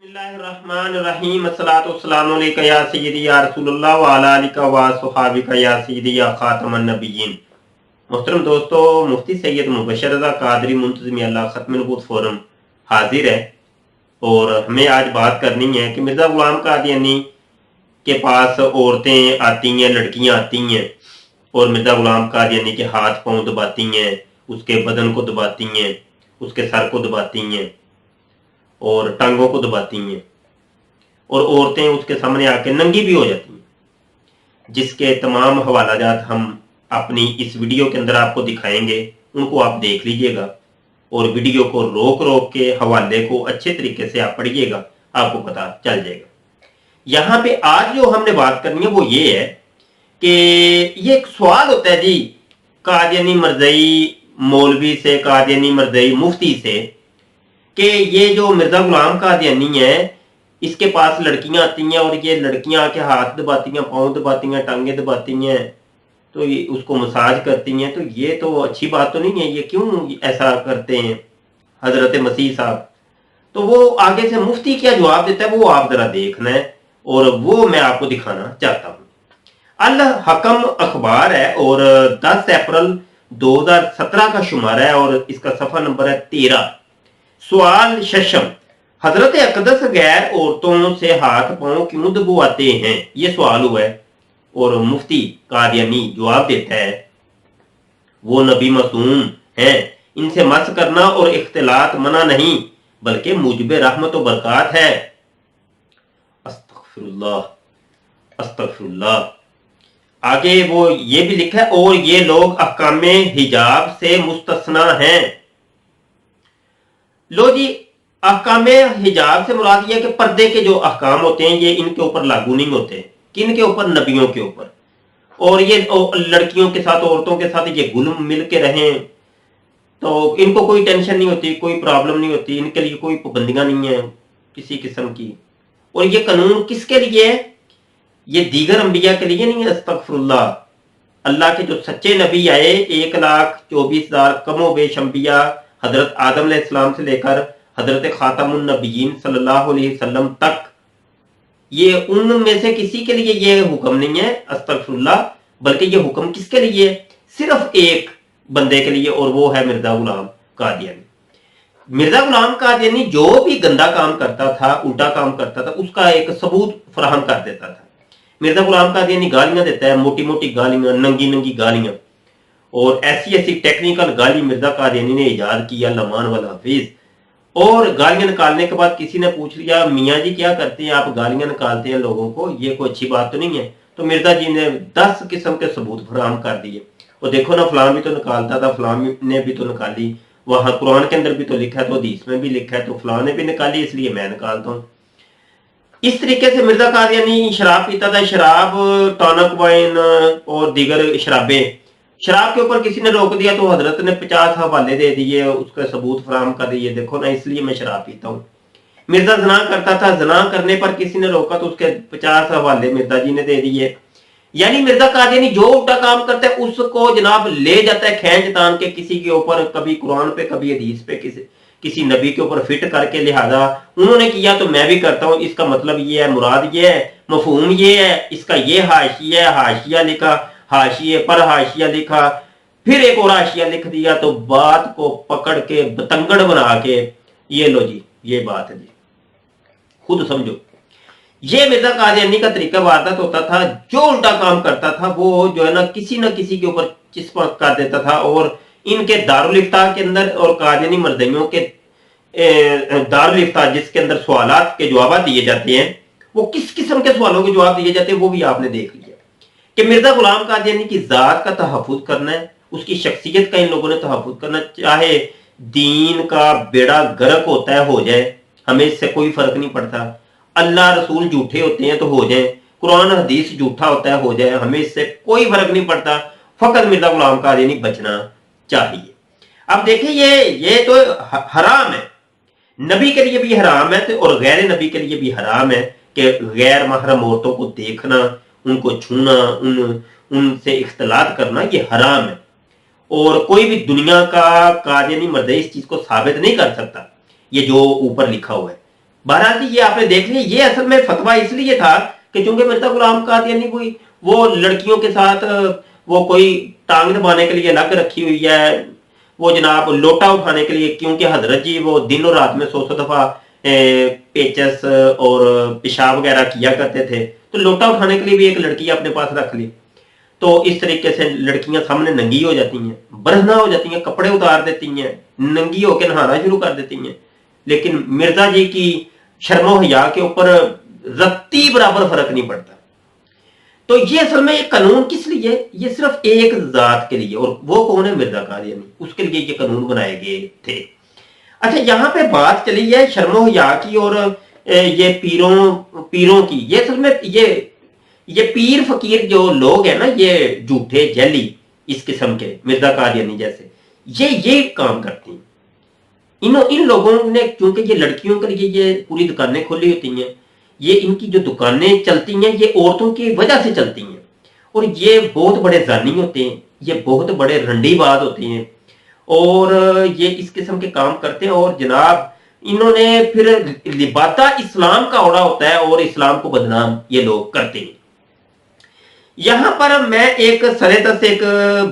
बिस्मिल्लाहिर्रहमानिर्रहीम अस्सलातु वस्सलामु अलैका या सय्यदी या रसूलल्लाह व अला आलिका व सुहाबिका या सय्यदी या खातमन नबिय्यीन। मोहतरम दोस्तों, मुफ्ती सैयद मुबशर रज़ा कादरी मुंतज़िम अल्लाह खत्म नबूवत फोरम हाजिर है और हमें आज बात करनी है कि मिर्ज़ा गुलाम कादियानी के पास औरतें आती हैं, लड़कियां आती हैं और मिर्ज़ा गुलाम कादियानी के हाथ पांव दबाती हैं, उसके बदन को दबाती हैं, उसके सर को दबाती हैं और टांगों को दबाती हैं और औरतें उसके सामने आके नंगी भी हो जाती हैं, जिसके तमाम हवालाजात हम अपनी इस वीडियो के अंदर आपको दिखाएंगे। उनको आप देख लीजिएगा और वीडियो को रोक रोक के हवाले को अच्छे तरीके से आप पढ़िएगा, आपको पता चल जाएगा। यहाँ पे आज जो हमने बात करनी है वो ये है कि ये एक सवाल होता है जी कादियानी मरज़ई मौलवी से, कादियानी मरज़ई मुफ्ती से, कि ये जो मिर्ज़ा गुलाम कादियानी है इसके पास लड़कियां आती हैं और ये लड़कियां आके हाथ दबाती हैं, पाँव दबाती हैं, टांगे दबाती हैं, तो ये उसको मसाज करती हैं। तो ये तो अच्छी बात तो नहीं है, ये क्यों ऐसा करते हैं हजरत मसीह साहब? तो वो आगे से मुफ्ती क्या जवाब देता है वो आप जरा देखना है और वो मैं आपको दिखाना चाहता हूँ। अल हकम अखबार है और 10 अप्रैल 2017 का शुमारा है और इसका सफा नंबर है 13। सवाल शशम, हजरत अकदस गैर औरतों से हाथ पांव क्यों दबवाते हैं? ये सवाल हुआ है और मुफ्ती कादियानी जवाब देता है वो नबी मासूम हैं, इनसे मस करना और इख्तिलात मना नहीं बल्कि मुजबे रहमत व बरकत है। अस्तगफिरुल्लाह अस्तगफिरुल्लाह। आगे वो ये भी लिखा है और ये लोग अहकामे हिजाब से मुस्तस्ना हैं। लो जी, अहकामे हिजाब से मुराद ये कि पर्दे के जो अहकाम होते हैं ये इनके ऊपर लागू नहीं होते। किन के ऊपर? नबियों के ऊपर। और ये लड़कियों के साथ, औरतों के साथ ये गुल मिल के रहें तो इनको कोई टेंशन नहीं होती, कोई प्रॉब्लम नहीं होती, इनके लिए कोई पाबंदियां नहीं है किसी किस्म की। और ये कानून किसके लिए है? ये दीगर अंबिया के लिए नहीं है। अस्तगफिरुल्लाह। अल्लाह के जो सच्चे नबी आए 1,24,000 कमो बेश अंबिया हजरत आदम अलैहिस्सलाम से लेकर हजरत खातमुन नबिय्यीन सल्लल्लाहु अलैहि वसल्लम तक, ये उनमें से किसी के लिए ये हुक्म नहीं है अस्तगफिरुल्लाह, बल्कि ये हुक्म किसके लिए? सिर्फ एक बंदे के लिए और वो है मिर्जा गुलाम कादियानी। मिर्जा गुलाम कादियानी जो भी गंदा काम करता था, उल्टा काम करता था, उसका एक सबूत फराहम कर देता था। मिर्जा गुलाम कादियानी गालियां देता है, मोटी मोटी गालियां, नंगी नंगी गालियां, और ऐसी ऐसी टेक्निकल गाली मिर्जा कादियानी ने इजाद किया, लमान वाला हाफिज। और गालियां निकालने के बाद किसी ने पूछ लिया मियाँ जी क्या करते हैं आप, गालियां निकालते हैं लोगों को, ये कोई अच्छी बात तो नहीं है। तो मिर्जा जी ने 10 किस्म के सबूत फराहम कर दिए। और देखो ना, फलां भी तो निकालता था, फलां ने भी तो निकाली, वहां कुरान के अंदर भी तो लिखा है, तो हदीस में भी लिखा है, तो फलां ने भी निकाली, इसलिए मैं निकालता हूँ। इस तरीके से मिर्जा कादियानी शराब पीता था, शराब, टॉनिक वाइन और दीगर शराबें। शराब के ऊपर किसी ने रोक दिया तो हजरत ने 50 हवाले दे दिए, उसके सबूत फराहम कर दिए, देखो ना इसलिए मैं शराब पीता हूँ। मिर्जा जना करता था, जना करने पर किसी ने रोका तो उसके 50 हवाले मिर्जा जी ने दे दिए। यानी मिर्जा कादियानी जो उल्टा काम करता है उसको जनाब ले जाता है खींच तान के किसी के ऊपर, कभी कुरान पे, कभी हदीस पे, किसी नबी के ऊपर फिट करके, लिहाजा उन्होंने किया तो मैं भी करता हूं, इसका मतलब ये है, मुराद ये है, मफहूम ये है, इसका ये हाशिया, हाशिया लिखा, हाशिए पर हाशिया लिखा, फिर एक और हाशिया लिख दिया, तो बात को पकड़ के बतंगड़ बना के ये लो जी, ये बात है जी, खुद समझो। ये मिर्जा कादियानी का तरीका वारदात होता था। जो उल्टा काम करता था वो जो है ना किसी के ऊपर चिस्पा कर देता था। और इनके दारुल इफ्ता के अंदर और कादियानी मर्दइयों के दारुल इफ्ता जिसके अंदर सवालात के जवाब दिए जाते हैं, वो किस किस्म के सवालों के जवाब दिए जाते हैं वो भी आपने देख लिया कि मिर्जा गुलाम कादियानी की जात का तहफ़्फ़ुज़ करना है, उसकी शख्सियत का इन लोगों ने तहफ़्फ़ुज़ करना, चाहे दीन का बेड़ा गर्क होता है हो जाए, हमें इससे कोई फर्क नहीं पड़ता। अल्लाह रसूल झूठे होते हैं तो हो जाए, कुरान हदीस झूठा होता है हो जाए, हमें इससे कोई फर्क नहीं पड़ता, फकत मिर्जा गुलाम कादियानी बचना चाहिए। अब देखिए ये तो हराम है, नबी के लिए भी हराम है और गैर नबी के लिए भी हराम है कि गैर महरम औरतों को देखना, उनको छूना, उनसे इख्तिलात करना, ये हराम है। और कोई भी दुनिया का कादियानी मर्द इस चीज को साबित नहीं कर सकता, ये जो ऊपर लिखा हुआ है। बहरहाल ये आपने देख लिया, ये असल में फतवा इसलिए था कि चूंकि मिर्जा गुलाम कादियानी कोई वो लड़कियों के साथ वो कोई टांग दबाने के लिए अलग रखी हुई है, वो जनाब लोटा उठाने के लिए, क्योंकि हजरत जी वो दिन और रात में 100 दफा पेचस और पेशाब वगैरह किया करते थे, तो लोटा उठाने के लिए भी एक लड़की अपने पास रख ली। तो इस तरीके से लड़कियां सामने नंगी हो जाती हैं, बरहना हो जाती हैं, कपड़े उतार देती हैं, नंगी होकर नहाना शुरू कर देती हैं। लेकिन मिर्जा जी की शर्मो हया के ऊपर रत्ती बराबर फर्क नहीं पड़ता। तो ये असल में ये कानून किस लिए, ये सिर्फ एक जात के लिए, और वो कौन है, मिर्जा कादियानी, उसके लिए ये कानून बनाए गए थे। अच्छा, यहां पे बात चली है शर्मो हया की और ये पीरों की। ये असल में ये पीर फकीर जो लोग हैं ना, ये झूठे जैली इस किस्म के मिर्जा कादियानी जैसे, ये काम करते हैं। इन लोगों ने, क्योंकि ये लड़कियों के लिए ये पूरी दुकानें खोली होती हैं, ये इनकी जो दुकानें चलती हैं ये औरतों की वजह से चलती हैं, और ये बहुत बड़े जानी होते हैं, ये बहुत बड़े रंडीबाज होते हैं, और ये इस किस्म के काम करते हैं। और जनाब इन्होंने फिर लिबादा इस्लाम का ओढ़ा होता है और इस्लाम को बदनाम ये लोग करते हैं। यहां पर मैं एक सरेतस एक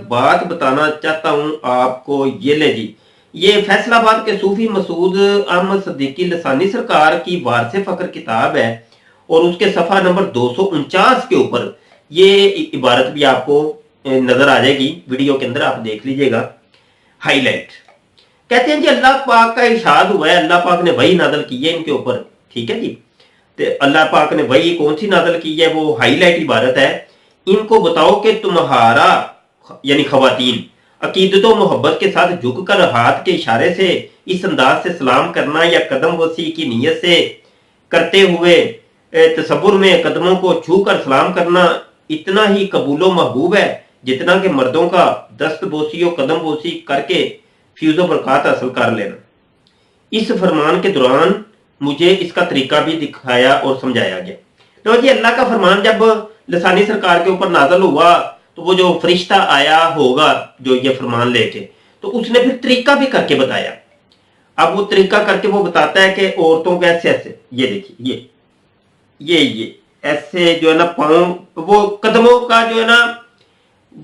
बात बताना चाहता हूं आपको। ये ले जी, ये फैसलाबाद के सूफी मसूद अहमद सिद्दीकी लसानी सरकार की वारसे फकर किताब है, और उसके सफा नंबर 249 के ऊपर ये इबारत भी आपको नजर आ जाएगी, वीडियो के अंदर आप देख लीजिएगा हाईलाइट। कहते हैं जी, अल्लाह पाक का इरशाद हुआ है, अल्लाह पाक ने वही नादल की है इनके ऊपर, ठीक है जी। तो अल्लाह पाक ने वही कौन सी नादल की है, वो हाईलाइट इबारत है, इनको बताओ कि तुम्हारा यानी खवातीन अकीदत व मोहब्बत के साथ झुककर हाथ के इशारे से इस अंदाज से सलाम करना या कदम वसी की नीयत से करते हुए तसव्वुर में कदमों को छू कर सलाम करना इतना ही कबूलो महबूब है जितना कि मर्दों का दस्त बोसी और कदम बोसी करके फ्यूजो बरकत हासिल कर लेना। इस फरमान के दौरान मुझे इसका तरीका भी दिखाया और समझाया गया। तो जी, अल्लाह का फरमान जब लसानी सरकार के ऊपर नाज़िल हुआ तो वो जो फरिश्ता आया होगा जो ये फरमान लेके, तो उसने फिर तरीका भी करके बताया। अब वो तरीका करके वो बताता है कि औरतों को ऐसे ऐसे, ये देखिए, ये ऐसे जो है ना पाँव, वो कदमों का जो है ना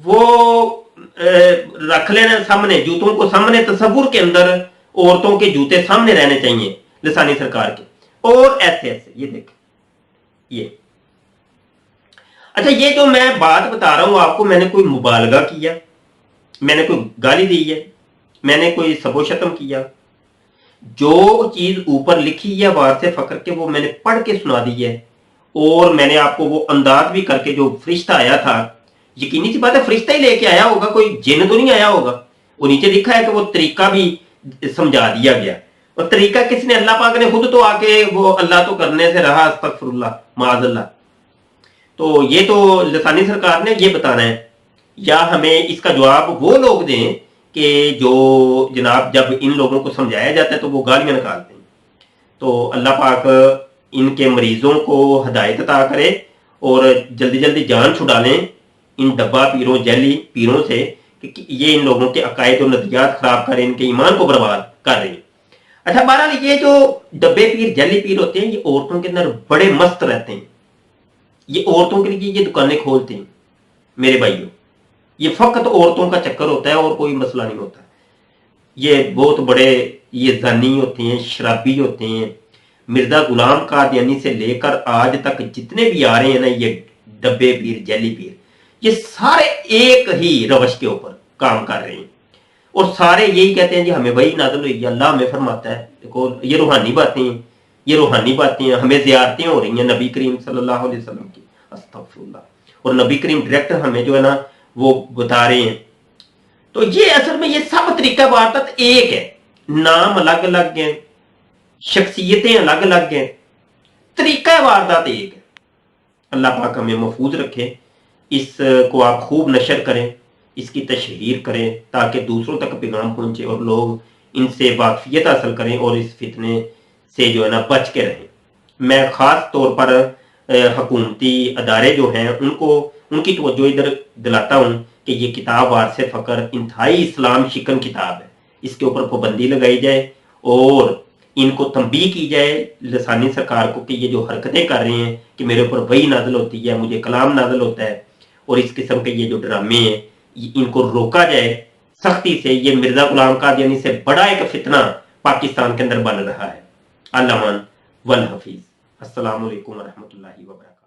वो रख लेना सामने, जूतों को सामने, तसव्वुर के अंदर औरतों के जूते सामने रहने चाहिए लसानी सरकार के, और ऐसे ऐसे, ये देखिए ये। अच्छा, ये जो मैं बात बता रहा हूं आपको, मैंने कोई मुबालगा किया, मैंने कोई गाली दी है, मैंने कोई सबो शतम किया, जो चीज ऊपर लिखी है वारसे फकर के वो मैंने पढ़ के सुना दी है, और मैंने आपको वो अंदाज भी करके, जो फरिश्ता आया था, यकीनी सी बात है फरिश्ता ही लेके आया होगा, कोई जिन तो नहीं आया होगा। वो नीचे लिखा है कि वो तरीका भी समझा दिया गया, और तरीका किसने, अल्लाह पाक ने खुद तो आके, वो अल्लाह तो करने से रहा, अस्तगफिरुल्लाह माअज़ल्लाह। तो ये तो लसानी सरकार ने ये बताना है, या हमें इसका जवाब वो लोग दें कि जो जनाब जब इन लोगों को समझाया जाता है तो वो गालियां निकालते हैं। तो अल्लाह पाक इनके मरीजों को हदायत अता करे और जल्दी जल्दी जान छुड़ा लें इन डब्बा पीरों, जैली पीरों से, कि ये इन लोगों के अकायद और नजरियात खराब करें, इनके ईमान को बर्बाद कर रहे हैं। अच्छा, बहरहाल ये जो डब्बे पीर, जैली पीर होते हैं, ये औरतों के अंदर बड़े मस्त रहते हैं, ये औरतों के लिए ये दुकानें खोलते हैं मेरे भाइयों। ये फकत औरतों का चक्कर होता है और कोई मसला नहीं होता। ये बहुत बड़े ये जानी होते हैं, शराबी होते हैं। मिर्जा गुलाम कादियानी से लेकर आज तक जितने भी आ रहे हैं ना, ये डब्बे पीर, जैली पीर, ये सारे एक ही रवश के ऊपर काम कर रहे हैं, और सारे यही कहते हैं जी हमें वही नाज़िल हुई, अल्लाह हमें फरमाता है। देखो, ये रूहानी बातें, ये रूहानी बातें, हमें ज़ियारतें हो रही हैं नबी करीम सल्लल्लाहु अलैहि वसल्लम की, अस्तगफिरुल्लाह, और नबी करीम डायरेक्ट हमें जो है ना वो बता रहे हैं। तो ये असल में ये सब तरीका वारदात एक है, नाम अलग अलग है, शख्सियतें अलग अलग हैं, तरीका वारदात एक है। अल्लाह पाक हमें महफूज रखे, इसको आप खूब नशर करें, इसकी तशहीर करें, ताकि दूसरों तक पैगाम पहुंचे और लोग इनसे वाकफियत हासिल करें और इस फितने से जो है ना बच के रहें। मैं ख़ास तौर पर हुकूमती अदारे जो हैं उनको, उनकी तवज्जो इधर दिलाता हूँ कि ये किताब वारसे फ़कर इंतहाई इस्लाम शिकन किताब है, इसके ऊपर पाबंदी लगाई जाए और ان کو تنبیہ کی جائے لسانی سرکار کو کہ یہ جو حرکتیں کر رہے ہیں کہ میرے اوپر وحی نازل ہوتی ہے، مجھے کلام نازل ہوتا ہے، اور اس قسم کے یہ جو ڈرامے ہیں ان کو روکا جائے سختی سے. یہ مرزا غلام قادیانی سے بڑا ایک فتنہ پاکستان کے اندر بن رہا ہے. اللہ مان والحفیظ. السلام علیکم ورحمۃ اللہ وبرکاتہ.